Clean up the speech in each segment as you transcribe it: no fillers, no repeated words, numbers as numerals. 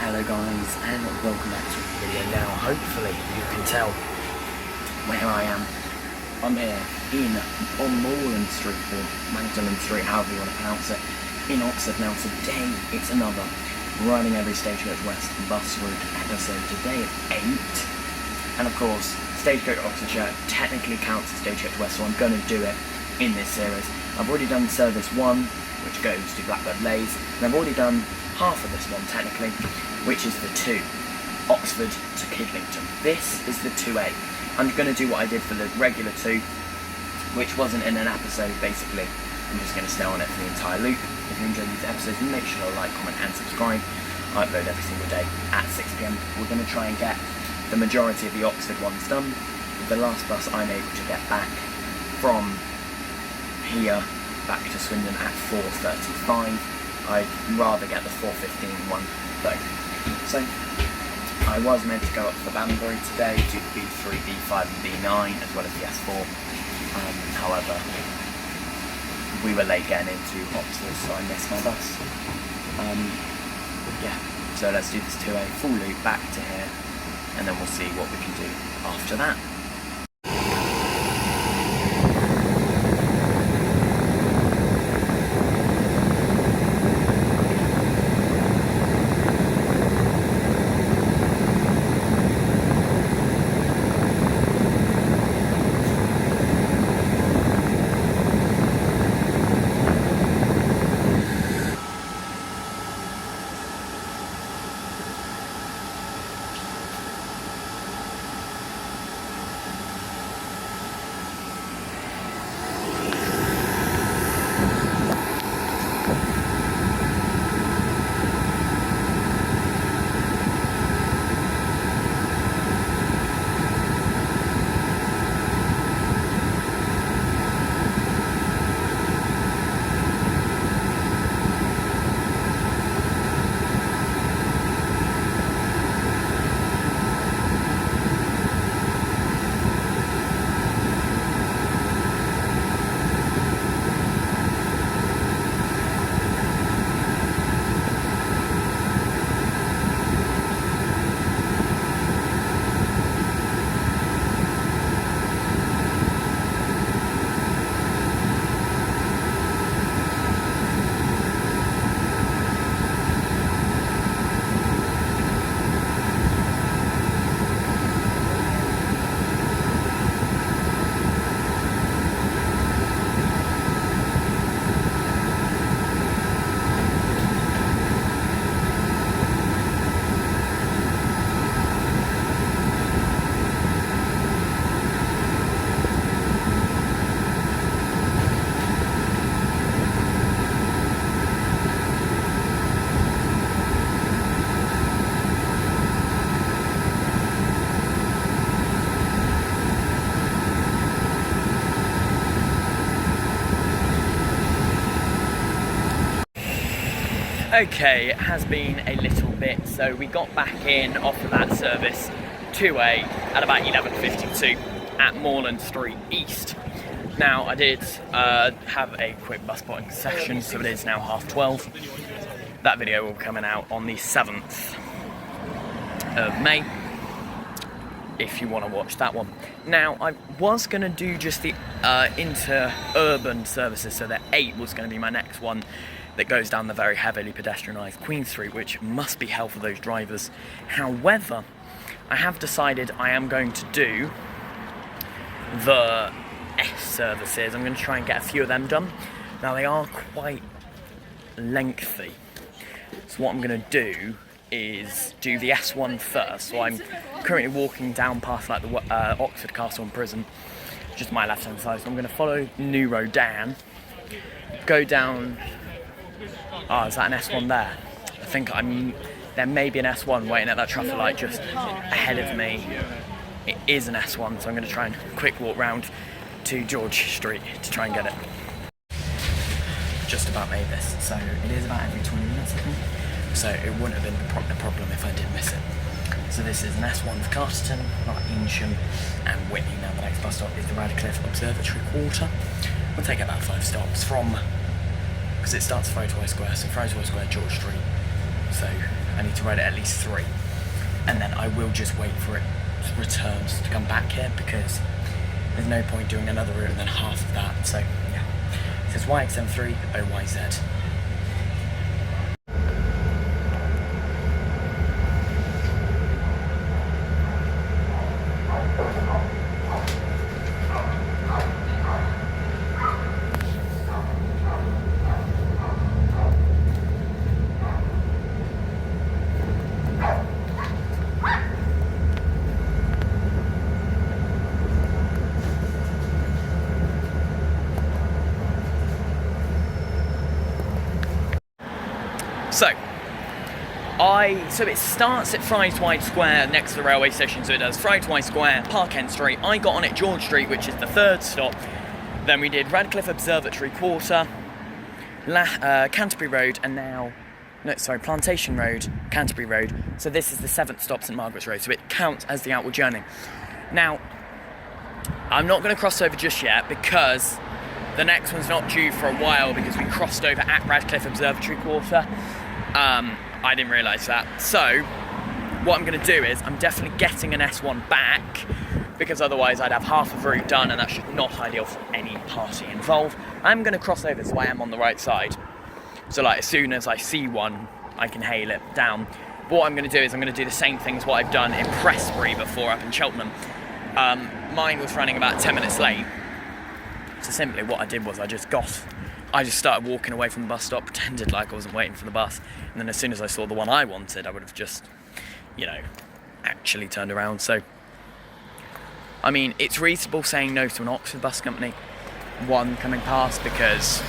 Hello guys, and welcome back to the video. Now, hopefully you can tell where I am. I'm here on Moreland Street, or Magdalen Street, however you want to pronounce it, in Oxford. Now today, it's another Riding Every Stagecoach West bus route episode. Today at 8, and of course, Stagecoach Oxfordshire technically counts as Stagecoach West, so I'm going to do it in this series. I've already done Service 1, which goes to Blackbird Leys, and I've already done half of this one technically, which is the 2, Oxford to Kidlington. This is the 2A. I'm going to do what I did for the regular 2, which wasn't in an episode basically. I'm just going to stay on it for the entire loop. If you enjoy these episodes, make sure to like, comment and subscribe. I upload every single day at 6 PM. We're going to try and get the majority of the Oxford ones done. With the last bus I'm able to get back from here back to Swindon at 4:35. I'd rather get the 4:15 one though. So I was meant to go up for Banbury today to B3, B5 and B9 as well as the S4. However, we were late getting into Oxford, so I missed my bus. Yeah, so let's do this 2A full loop back to here, and then we'll see what we can do after that. Okay, it has been a little bit, so we got back in off of that service 2A at about 11:52 at Moreland Street East. Now I did have a quick bus spotting session, so it is now 12:30. That video will be coming out on the 7th of May, if you want to watch that one. Now I was going to do just the inter-urban services, so that 8 was going to be my next one, that goes down the very heavily pedestrianised Queen Street, which must be hell for those drivers. However, I have decided I am going to do the S services. I'm going to try and get a few of them done. Now they are quite lengthy, so what I'm going to do is do the S1 first. So I'm currently walking down past like the Oxford Castle and Prison, just my left hand side. So I'm going to follow New Road down, go down. Oh, is that an S1 there? I think there may be an S1 waiting at that traffic light just ahead of me. It is an S1, so I'm going to try and quick walk round to George Street to try and get it. Just about made this, so it is about every 20 minutes I think, so it wouldn't have been a problem if I did miss it. So this is an S1 for Carterton, Evesham and Whitney. Now the next bus stop is the Radcliffe Observatory Quarter. We'll take about 5 stops from, because it starts at Ferratoy Square, so Ferratoy Square, George Street. So I need to to ride it at least 3. And then I will just wait for it returns to come back here, because there's no point doing another route and then half of that. So yeah, it says YXM3 OYZ. So it starts at Fries White Square next to the railway station, so it does Fries White Square, Park End Street. I got on at George Street, which is the 3rd stop. Then we did Radcliffe Observatory Quarter, Canterbury Road, and now, Plantation Road, Canterbury Road. So this is the 7th stop, St Margaret's Road, so it counts as the outward journey. Now, I'm not going to cross over just yet, because the next one's not due for a while, because we crossed over at Radcliffe Observatory Quarter. I didn't realise that. So, what I'm going to do is, I'm definitely getting an S1 back, because otherwise I'd have half of the route done, and that's just not ideal for any party involved. I'm going to cross over, so I am on the right side. So like, as soon as I see one, I can hail it down. But what I'm going to do is, I'm going to do the same thing as what I've done in Prestbury before up in Cheltenham. Mine was running about 10 minutes late. So simply what I did was, I just started walking away from the bus stop, pretended like I wasn't waiting for the bus, and then as soon as I saw the one I wanted, I would have just, actually turned around. So, I mean, it's reasonable saying no to an Oxford bus company, one coming past, because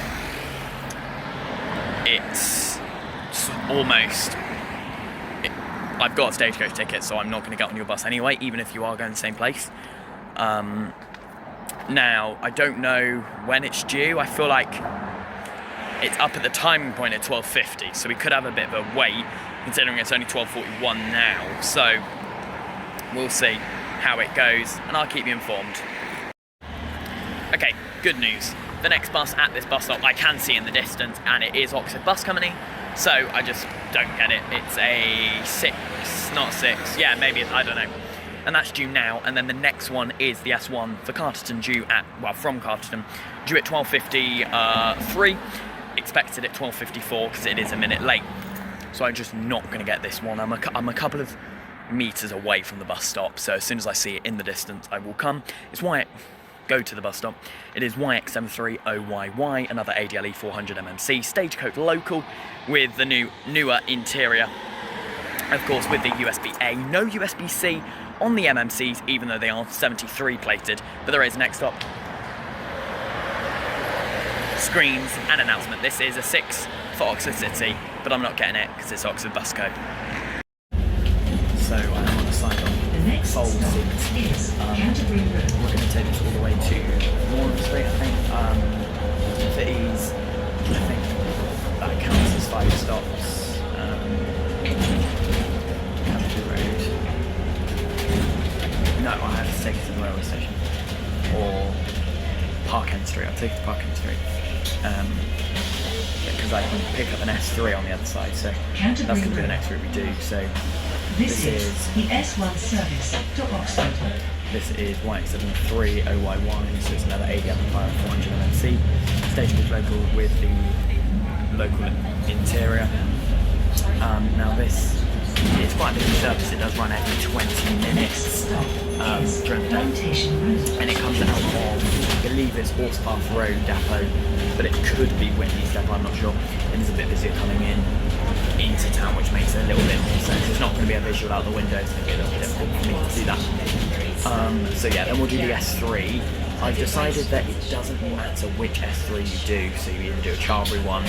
it's almost, I've got a Stagecoach ticket, so I'm not going to get on your bus anyway, even if you are going to the same place. Now, I don't know when it's due. I feel like it's up at the timing point at 12:50, so we could have a bit of a wait, considering it's only 12:41 now. So we'll see how it goes, and I'll keep you informed. Okay, good news. The next bus at this bus stop I can see in the distance, and it is Oxford Bus Company, so I just don't get it. It's a 6, not 6, yeah, maybe, I don't know. And that's due now, and then the next one is the S1 for Carterton, from Carterton, due at 12:53, expected at 12:54 because it is a minute late. So I'm just not going to get this one. I'm a couple of meters away from the bus stop, so as soon as I see it in the distance, I will come. Go to the bus stop. It is YXM3 OYY, another ADLE 400 MMC, Stagecoach local with the newer interior. Of course, with the USB-A, no USB-C on the MMCs, even though they are 73 plated, but there is next stop. Screens and announcement. This is a 6 for Oxford City, but I'm not getting it because it's Oxford Bus Co. So I'm on the side of Fold 6. We're going to take this all the way to Moorland Street, I think. For ease, I think that counts as 5 stops. Canterbury Road. No, I have to take it to the railway station. Or Park End Street. I'll take it to Park End Street. Because I can pick up an S3 on the other side, so that's going to be the next route we do. So this is the S1 service to Oxford. This is YX73 OYY, so it's another AD amplifier 400 MMC. Stagecoach local with the local interior. Now this is quite a big service. It does run every 20 minutes during the day, and it comes out of, I believe it's Horsepath Road depot, but it could be Whitney's depot, I'm not sure. It is a bit busier coming into town, which makes it a little bit more sense. It's not going to be a visual out the window, it's going to be a little bit difficult for me to do that. So yeah, then we'll do the S3. I've decided that it doesn't matter which S3 you do, so you either do a Charlbury one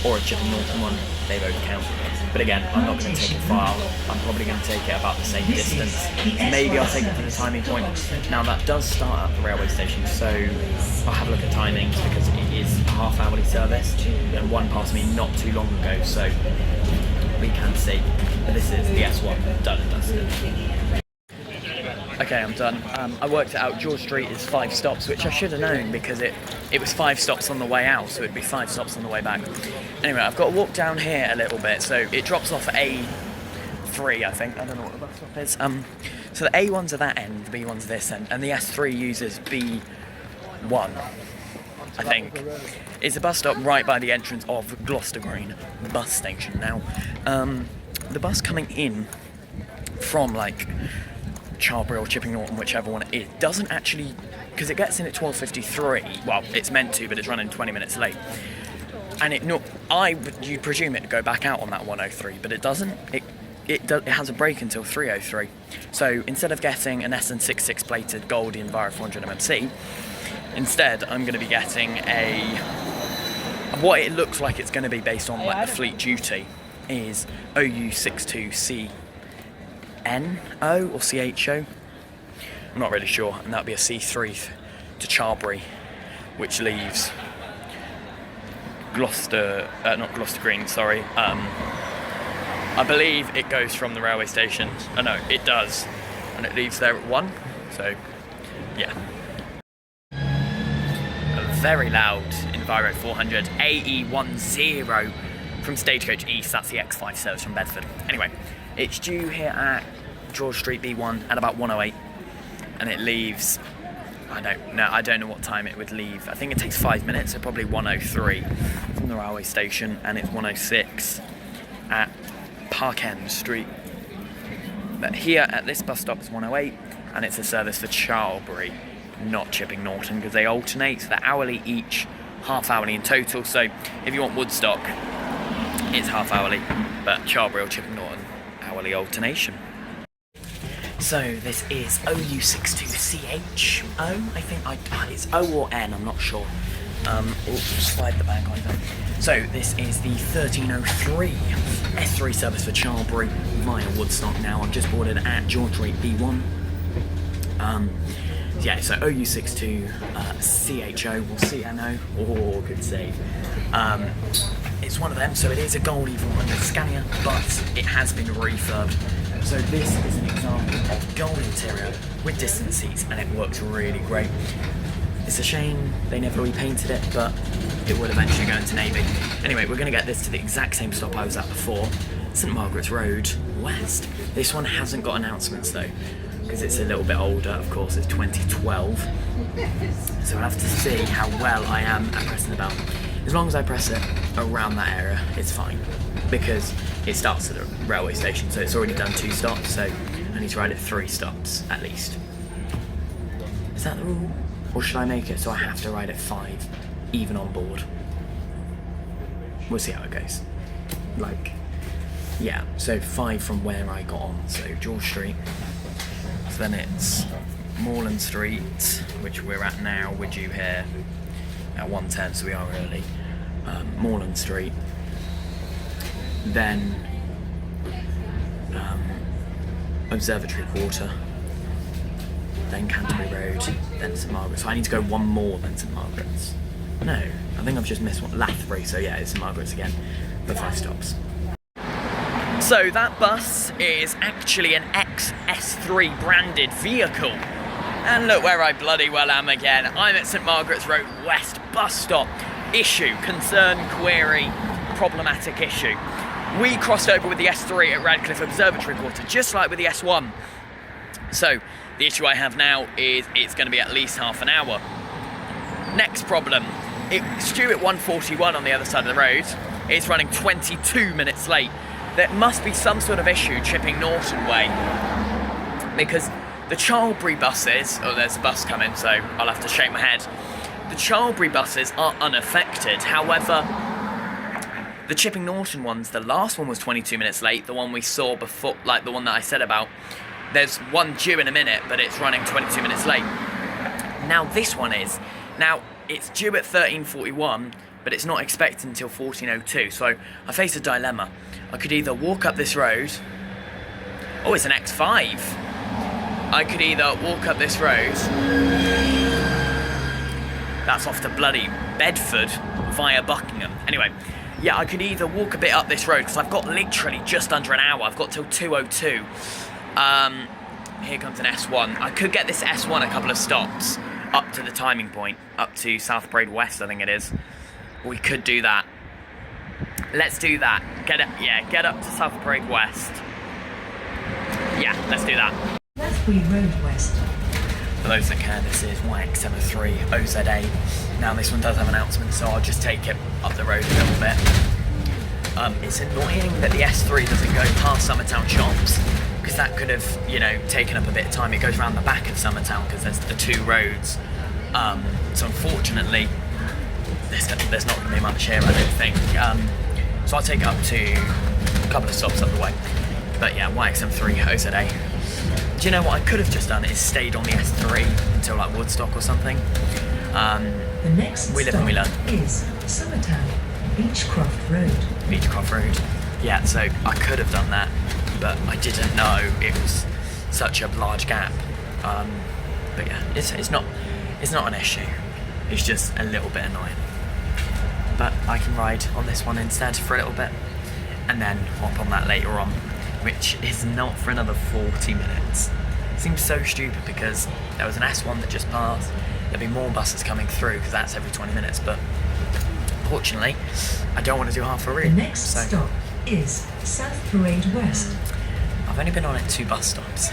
or a Chipping Norton one, they both count. But again, I'm not going to take it far, I'm probably going to take it about the same distance. Maybe I'll take it to the timing point. Now that does start at the railway station, so I'll have a look at timings because it is a half-hourly service, and one passed me not too long ago, so we can see. But this is the S1, done and dusted. Okay, I'm done. I worked it out. George Street is 5 stops, which I should have known because it was 5 stops on the way out, so it'd be 5 stops on the way back. Anyway, I've got to walk down here a little bit, so it drops off at A3, I think. I don't know what the bus stop is. So the A1's at that end, the B1's this end, and the S3 uses B1, I think. It's a bus stop right by the entrance of Gloucester Green bus station. Now, the bus coming in from like Charbury or Chipping Norton, whichever one it is, doesn't actually, because it gets in at 12:53. Well, it's meant to, but it's running 20 minutes late. And you'd presume it to go back out on that 103, but it doesn't. It has a break until 3:03. So instead of getting an SN66 plated Goldie Enviro 400 MMC, instead I'm going to be getting what it looks like it's going to be based on like the fleet duty is OU62CNO or CHO. I'm not really sure, and that'll be a C3 to Charbury, which leaves not Gloucester Green, sorry. I believe it goes from the railway station. Oh no, it does, and it leaves there at 1. So, yeah. A very loud Enviro 400 AE10 from Stagecoach East. That's the X5 service from Bedford. Anyway, it's due here at George Street B1 at about 1:08, and it leaves. I don't know what time it would leave. I think it takes 5 minutes, so probably 1:03 from the railway station, and it's 1:06 at Park End Street. But here at this bus stop it's 1:08, and it's a service for Charbury, not Chipping Norton, because they alternate. So they're hourly each, half hourly in total. So if you want Woodstock, it's half hourly, but Charbury or Chipping Norton, hourly alternation. So this is OU62CHO, I think. It's O or N, I'm not sure. Slide the bag over. So this is the 1303 S3 service for Charbury via Woodstock. Now I've just boarded at George Street B1. Yeah, so OU62CHO or CNO. Oh, good save. It's one of them, so it is a Goldie 400 Scania, but it has been refurbed. So this is an example of gold interior with distance seats, and it works really great. It's a shame they never repainted it, but it will eventually go into navy. Anyway, we're going to get this to the exact same stop I was at before, St Margaret's Road West. This one hasn't got announcements though, because it's a little bit older, of course, it's 2012. So I'll have to see how well I am at pressing the bell. As long as I press it around that area, it's fine, because it starts at the railway station, so it's already done 2 stops, so I need to ride it 3 stops at least. Is that the rule? Or should I make it so I have to ride it 5, even on board? We'll see how it goes. Yeah, so 5 from where I got on, so George Street. So then it's Moreland Street, which we're at now. We're due here at 1:10, so we are early. Moreland Street. Then Observatory Quarter, then Canterbury Road, then St Margaret's. So I need to go one more than St Margaret's. No, I think I've just missed one. Lathbury, so yeah, it's St Margaret's again, for 5 stops. So that bus is actually an XS3 branded vehicle. And look where I bloody well am again. I'm at St Margaret's Road West bus stop. Issue, concern, query, problematic issue. We crossed over with the S3 at Radcliffe Observatory Quarter, just like with the S1. So the issue I have now is it's going to be at least half an hour. Next problem, it's due at 1:41 on the other side of the road. It's running 22 minutes late. There must be some sort of issue Chipping Norton way, because the Charbury buses, oh there's a bus coming, so I'll have to shake my head. The Charbury buses are unaffected, however, the Chipping Norton ones, the last one was 22 minutes late, the one we saw before, like the one that I said about, there's one due in a minute, but it's running 22 minutes late. Now this one is, now it's due at 13:41, but it's not expected until 14:02, so I face a dilemma. I could either walk up this road, oh it's an X5, I could either walk up this road, that's off to bloody Bedford via Buckingham. Anyway, yeah, I could either walk a bit up this road, because I've got literally just under an hour. I've got till 2:02. Here comes an S1. I could get this S1 a couple of stops up to the timing point, up to South Parade West, I think it is. We could do that. Let's do that. Get up to South Parade West. Yeah, let's do that. Rathbury Road West. For those that care, this is YX73 OZA. Now this one does have an announcement, so I'll just take it up the road a little bit. It's annoying that the S3 doesn't go past Summertown Shops, because that could have, you know, taken up a bit of time. It goes around the back of Summertown because there's the two roads. So unfortunately, there's not going to be much here, I don't think. So I'll take it up to a couple of stops up the way. But yeah, YXM3 OZA. Do you know what I could have just done is stayed on the S3 until like Woodstock or something. The next We live and we learn. is Summertown, Beechcroft Road. Beechcroft Road. Yeah, so I could have done that, but I didn't know it was such a large gap. But yeah, it's not an issue. It's just a little bit annoying. But I can ride on this one instead for a little bit, and then hop on that later on, which is not for another 40 minutes. Seems so stupid because there was an S1 that just passed. There'll be more buses coming through because that's every 20 minutes, but fortunately, I don't want to do half a route. The next so stop is South Parade West. I've only been on it 2 bus stops.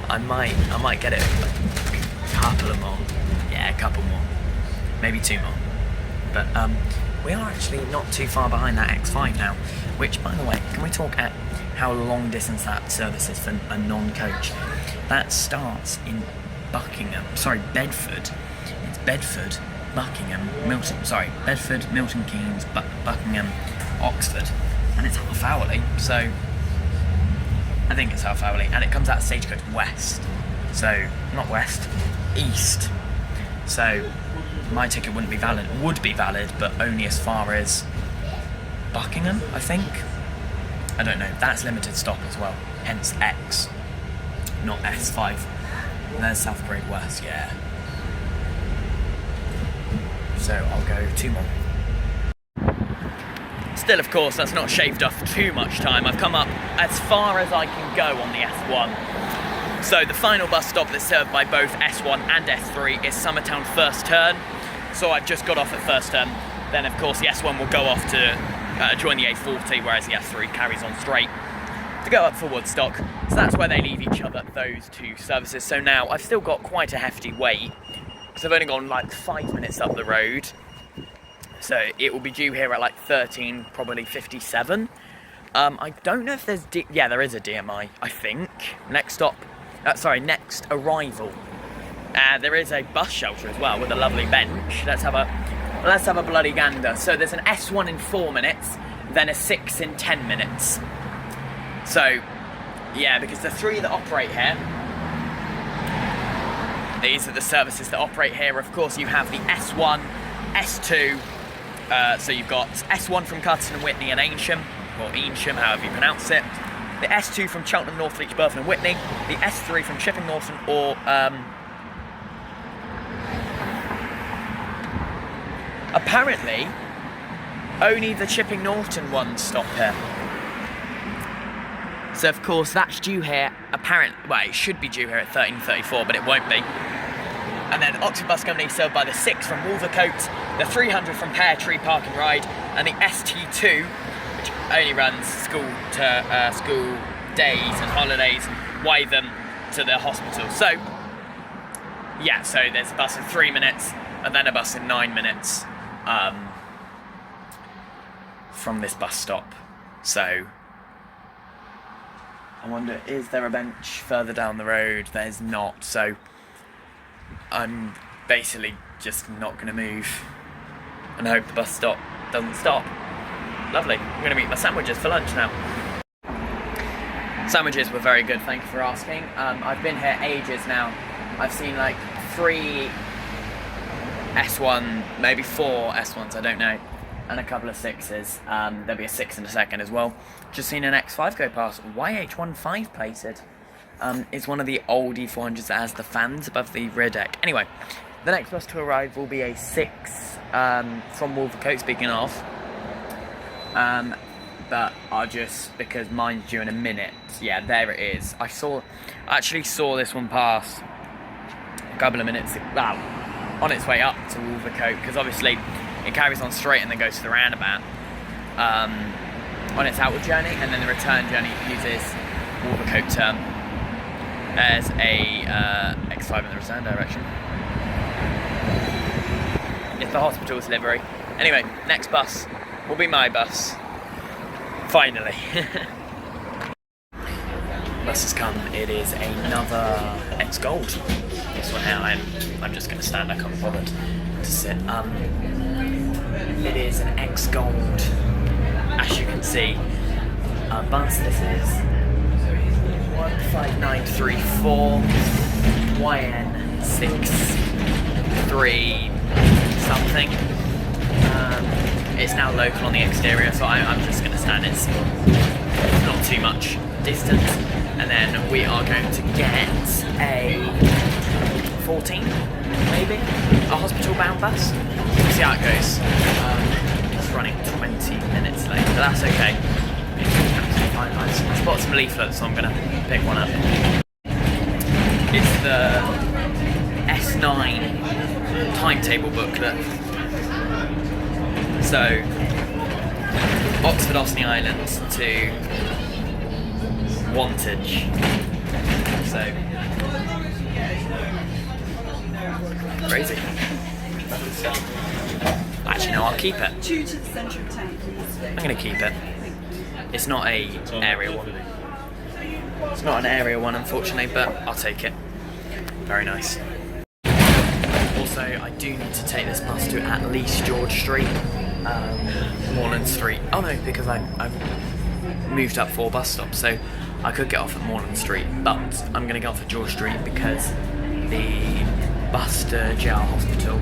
I might get it a couple more. Yeah, a couple more. Maybe 2 more. But we are actually not too far behind that X5 now, which, by the way, can we talk at how long distance that service is for a non-coach? That starts in Bedford. It's Bedford, Buckingham, Bedford, Milton Keynes, Buckingham, Oxford, and it's half hourly, so I think it's half hourly, and it comes out of Stagecoach West, so not west, east, so my ticket would be valid, but only as far as Buckingham, I think. I don't know, that's limited stop as well, hence X, not S5. And there's South Parade West, yeah. So I'll go 2 more. Still, of course, that's not shaved off too much time. I've come up as far as I can go on the S1. So the final bus stop that's served by both S1 and S3 is Summertown First Turn. So I've just got off at First Turn. Then, of course, the S1 will go off to join the A40, whereas the S3 carries on straight to go up for Woodstock. So that's where they leave each other, those 2 services. So now I've still got quite a hefty wait, because I've only gone like 5 minutes up the road. So it will be due here at like 13, probably 57. I don't know if there's, there is a DMI, I think. Next arrival. There is a bus shelter as well with a lovely bench. Let's have a bloody gander. So there's an S1 in 4 minutes, then a 6 in 10 minutes. So, yeah, because the 3 that operate here, these are the services that operate here. Of course, you have the S1, S2, so you've got S1 from Cutton and Whitney and Eynsham, or Eynsham, however you pronounce it. The S2 from Cheltenham, Northleach, Burton and Whitney. The S3 from Chipping Norton or... apparently, only the Chipping Norton ones stop here. So of course that's due here, it should be due here at 13:34, but it won't be. And then Oxford Bus Company served by the 6 from Wolvercote, the 300 from Pear Tree Park and Ride, and the ST2, which only runs school days and holidays, Wytham to the hospital. So, yeah, so there's a bus in 3 minutes, and then a bus in 9 minutes from this bus stop. So, I wonder, is there a bench further down the road? There's not, so I'm basically just not going to move and hope the bus stop doesn't stop. Lovely. I'm going to eat my sandwiches for lunch now. Sandwiches were very good, thank you for asking. I've been here ages now. I've seen like 3 S1, maybe 4 S1s, I don't know, and a couple of 6s. There'll be a 6 in a second as well. Just seen an X5 go past, YH15 plated. It's one of the old E400s that has the fans above the rear deck. Anyway, the next bus to arrive will be a 6 from Wolvercote, speaking of. But I'll just, because mine's due in a minute. Yeah, there it is. I actually saw this one pass a couple of minutes, on its way up to Wolvercote, because obviously it carries on straight and then goes to the roundabout on its outward journey, and then the return journey uses Wolvercote turn. There's a X5 in the return direction. It's the hospital's livery. Anyway, next bus will be my bus. Finally. Bus has come. It is another X Gold. This one now, I'm just going to stand. I can't be bothered to sit. It is an X Gold, as you can see. Bus. This is 15934 YN63 something. It's now local on the exterior, so I'm just going to stand. It's not too much distance, and then we are going to get a 14, maybe, a hospital-bound bus. We'll see how it goes. It's running 20 minutes late, but that's okay. I spotted some leaflets, so I'm going to pick one up. It's the S9 timetable booklet. So, Oxford Osney Island to Wantage. So, crazy. Actually, no, I'll keep it. Due to the centre of town, please. I'm going to keep it. It's not a area one. It's not an area one, unfortunately, but I'll take it. Very nice. Also, I do need to take this bus to at least George Street, Moreland Street. Oh no, because I've moved up 4 bus stops, so I could get off at Moreland Street, but I'm going to get off at George Street because the bus to JR Hospital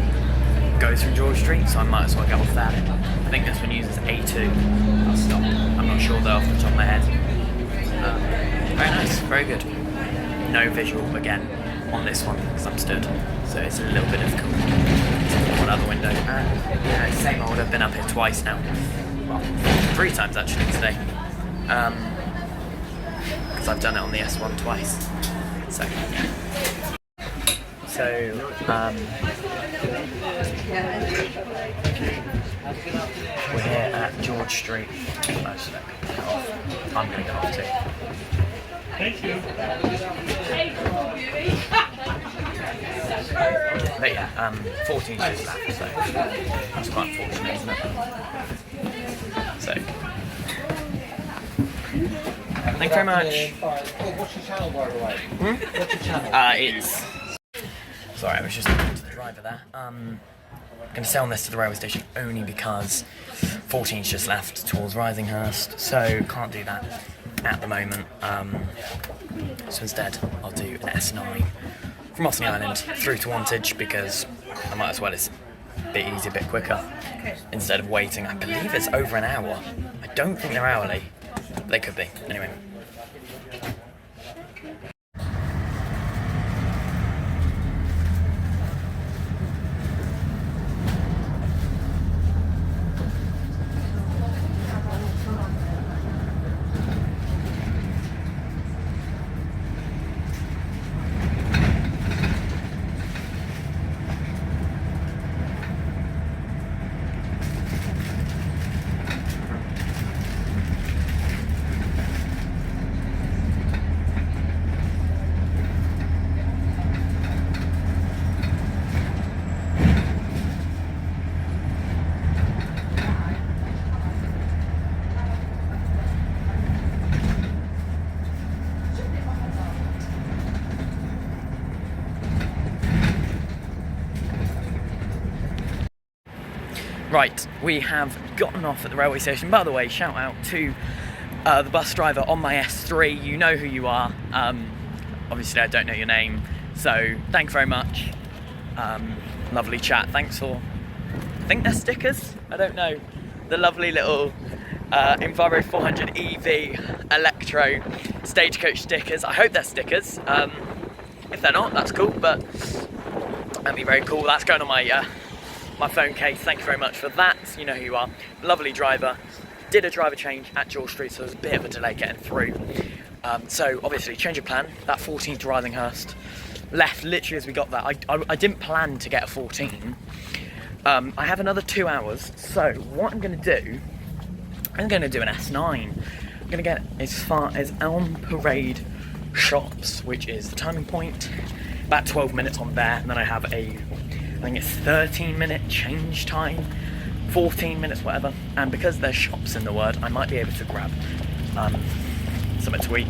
goes from George Street, so I might as well get off there. I think this one uses A2 bus stop. I'm not sure though off the top of my head. Very nice, very good. No visual again on this one because I'm stood, so it's a little bit difficult to look out the window. And yeah, same old. I've been up here twice now. Well, 3 times actually today. Because I've done it on the S1 twice. So yeah. So we're here at George Street. Actually, I'm going to get off too. Thank you. But yeah, 14 shows left, so that's quite unfortunate, isn't it? So, thank you very much. What's your channel, by the way? What's your channel? It's... Sorry, I was just talking to the driver there. I'm going to sell this to the railway station only because 14's just left towards Risinghurst, so can't do that at the moment. So instead, I'll do an S9 from Osney Island through to Wantage because I might as well. It's a bit easier, a bit quicker. Instead of waiting, I believe it's over an hour. I don't think they're hourly. They could be. Anyway. Right, we have gotten off at the railway station. By the way, shout out to the bus driver on my S3. You know who you are. Obviously, I don't know your name, so thank you very much. Lovely chat. Thanks for, I think they're stickers. I don't know. The lovely little Enviro 400 EV Electro Stagecoach stickers. I hope they're stickers. If they're not, that's cool, but that'd be very cool. That's going on my my phone case. Thank you very much for that. You know who you are. Lovely driver. Did a driver change at George Street, so there was a bit of a delay getting through. So obviously, change of plan. That 14 to Risinghurst left literally as we got there. I didn't plan to get a 14. I have another 2 hours. So what I'm going to do, I'm going to do an S9. I'm gonna get as far as Elm Parade Shops, which is the timing point, about 12 minutes on there, and then I have I think it's 13-minute change time, 14 minutes, whatever. And because there's shops in the word, I might be able to grab something to eat.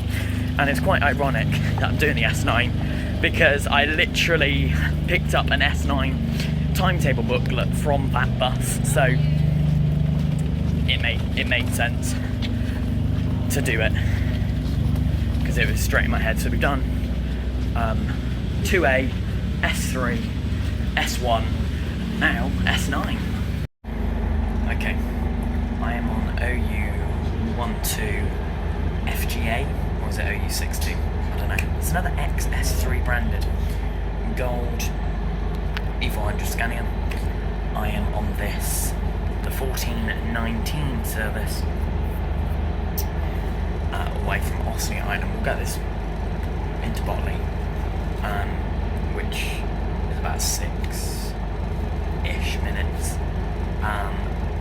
And it's quite ironic that I'm doing the S9 because I literally picked up an S9 timetable booklet from that bus, so it made sense to do it because it was straight in my head. So we've done 2A, S3, S1, now S9. Okay, I am on OU12 FGA, or is it OU62? I don't know. It's another XS3 branded gold E400 Scania. I am on this, the 1419 service, away from Ossney Island. We'll get this into Botley, which is about 6-ish minutes.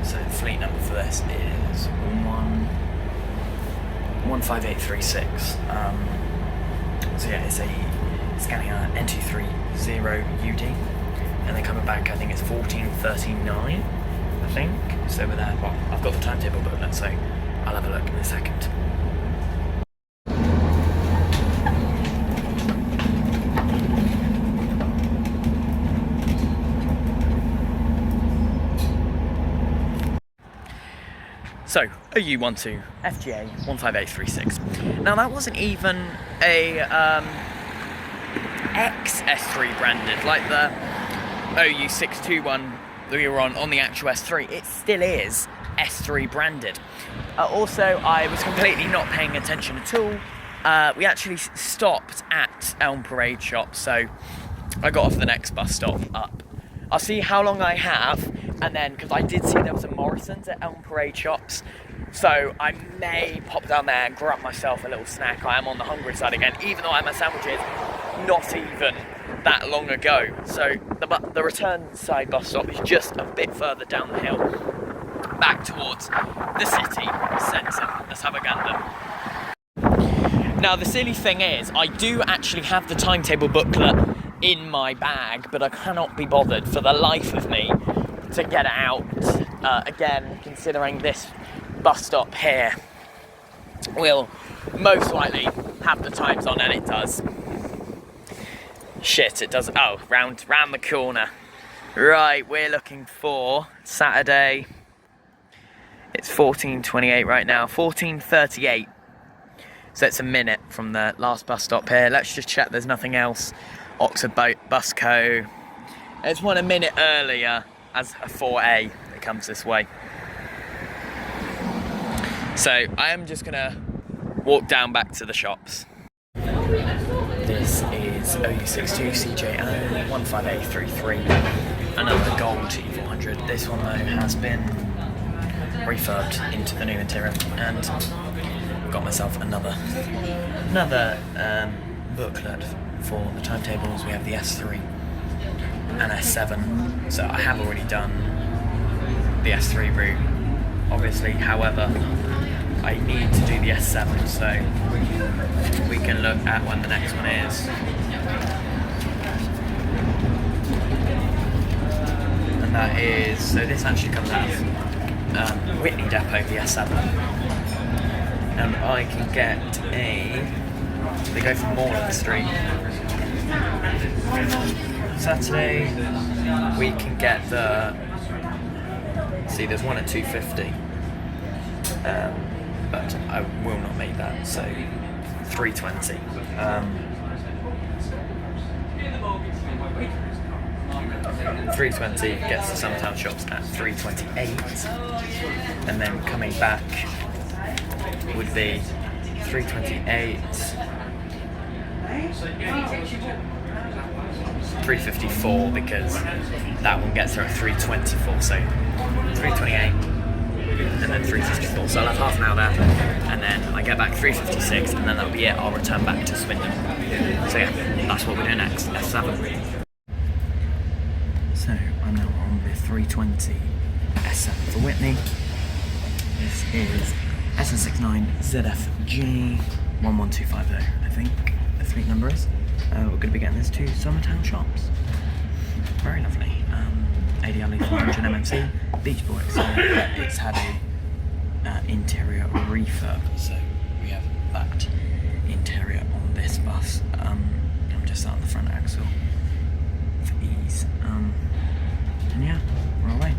So the fleet number for this is 15836. So yeah, it's a Scania N230UD, and they're coming back, I think it's 1439, I think. So over there, well, I've got the timetable booklet, so I'll have a look in a second. So, OU12 FGA 15836. Now that wasn't even a XS3 branded, like the OU621 that we were on the actual S3. It still is S3 branded. Also, I was completely not paying attention at all. We actually stopped at Elm Parade Shops, so I got off the next bus stop up. I'll see how long I have, and then, because I did see there was a Morrison's at Elm Parade Shops, so I may pop down there and grab myself a little snack. I am on the hungry side again, even though I had my sandwiches not even that long ago. So the return side bus stop is just a bit further down the hill, back towards the city centre. Let's have a gander. Now the silly thing is, I do actually have the timetable booklet in my bag, but I cannot be bothered for the life of me to get it out. Again, considering this bus stop here will most likely have the times on, and it does. Shit, it does. Oh, round the corner. Right, we're looking for Saturday. It's 14:28 right now, 14:38. So it's a minute from the last bus stop here. Let's just check there's nothing else. Oxford Bus Co. It's one a minute earlier as a 4A that comes this way. So I am just gonna walk down back to the shops. This is OU62 CJO 15833, another gold E400. This one though has been refurbed into the new interior, and got myself another booklet for the timetables. We have the S3 and S7, so I have already done the S3 route, obviously. However, I need to do the S7, so we can look at when the next one is. And that is, so this actually comes out of Whitney Depot, the S7. And I can get they go from Moreland Street. Saturday, we can get see there's one at 250. But I will not make that, so 320. 320 gets to Summertown Shops at 328, and then coming back would be 328, 354, because that one gets her at 324, so 328 and then 354, so I'll have half an hour there, and then I get back 356, and then that'll be it. I'll return back to Swindon. So yeah, that's what we're doing next, S7. So I'm now on the 320 S7 for Whitney. This is SN69 ZFG 11250, I think the fleet number is. We're going to be getting this to Summertown Shops. Very lovely. ADL 400 MMC, Beach Boy exterior. It's had a interior refurb, so we have that interior on this bus. I'm just on the front axle for ease. And yeah, we're away.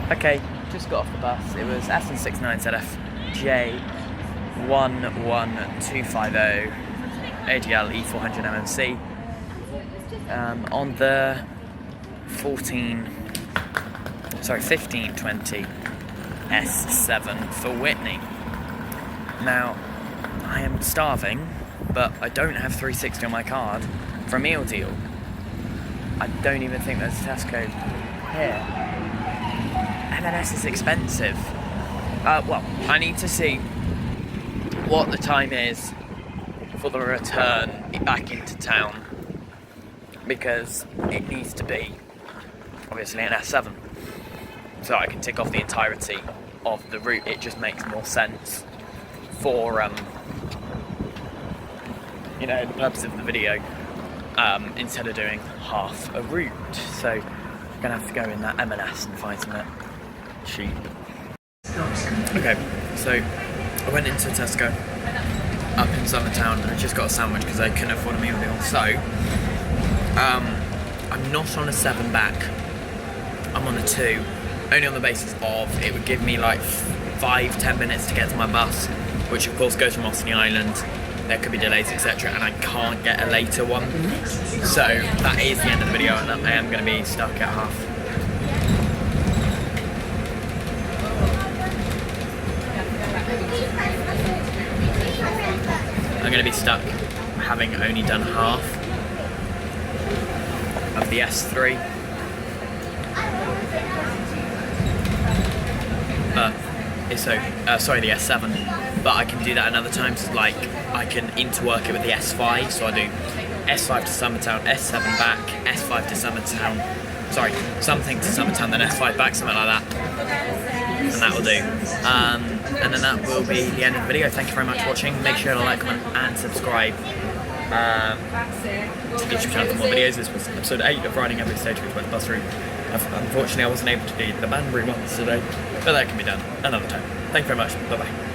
Okay, just got off the bus. It was SN69ZF J11250 ADL E400 MMC on the 1520 S7 for Whitney. Now, I am starving, but I don't have 360 on my card for a meal deal. I don't even think there's a Tesco here. M&S is expensive. Well, I need to see what the time is for the return back into town, because it needs to be obviously an S7, so I can tick off the entirety of the route. It just makes more sense for you know, the purpose of the video, instead of doing half a route. So I'm gonna have to go in that M&S and find something cheap. Okay, so I went into Tesco up in Summertown and I just got a sandwich because I couldn't afford a meal deal. So I'm not on a 7 back, I'm on a 2, only on the basis of it would give me like 5-10 minutes to get to my bus, which of course goes from Ossney Island. There could be delays, etc., and I can't get a later one. So that is the end of the video, and I am going to be stuck at half. I'm going to be stuck having only done half of the S3. Sorry, the S7. But I can do that another time. So like, I can interwork it with the S5. So I do S5 to Summertown, S7 back, S5 to Summertown. Sorry, something to Summertown, then S5 back, something like that. And that will do. And then that will be the end of the video. Thank you very much for watching. Make sure to like, comment, and subscribe to the YouTube channel for more videos. This was episode 8 of riding every stage which went bus route. Unfortunately, I wasn't able to do the Banbury ones today, but that can be done another time. Thank you very much. Bye bye.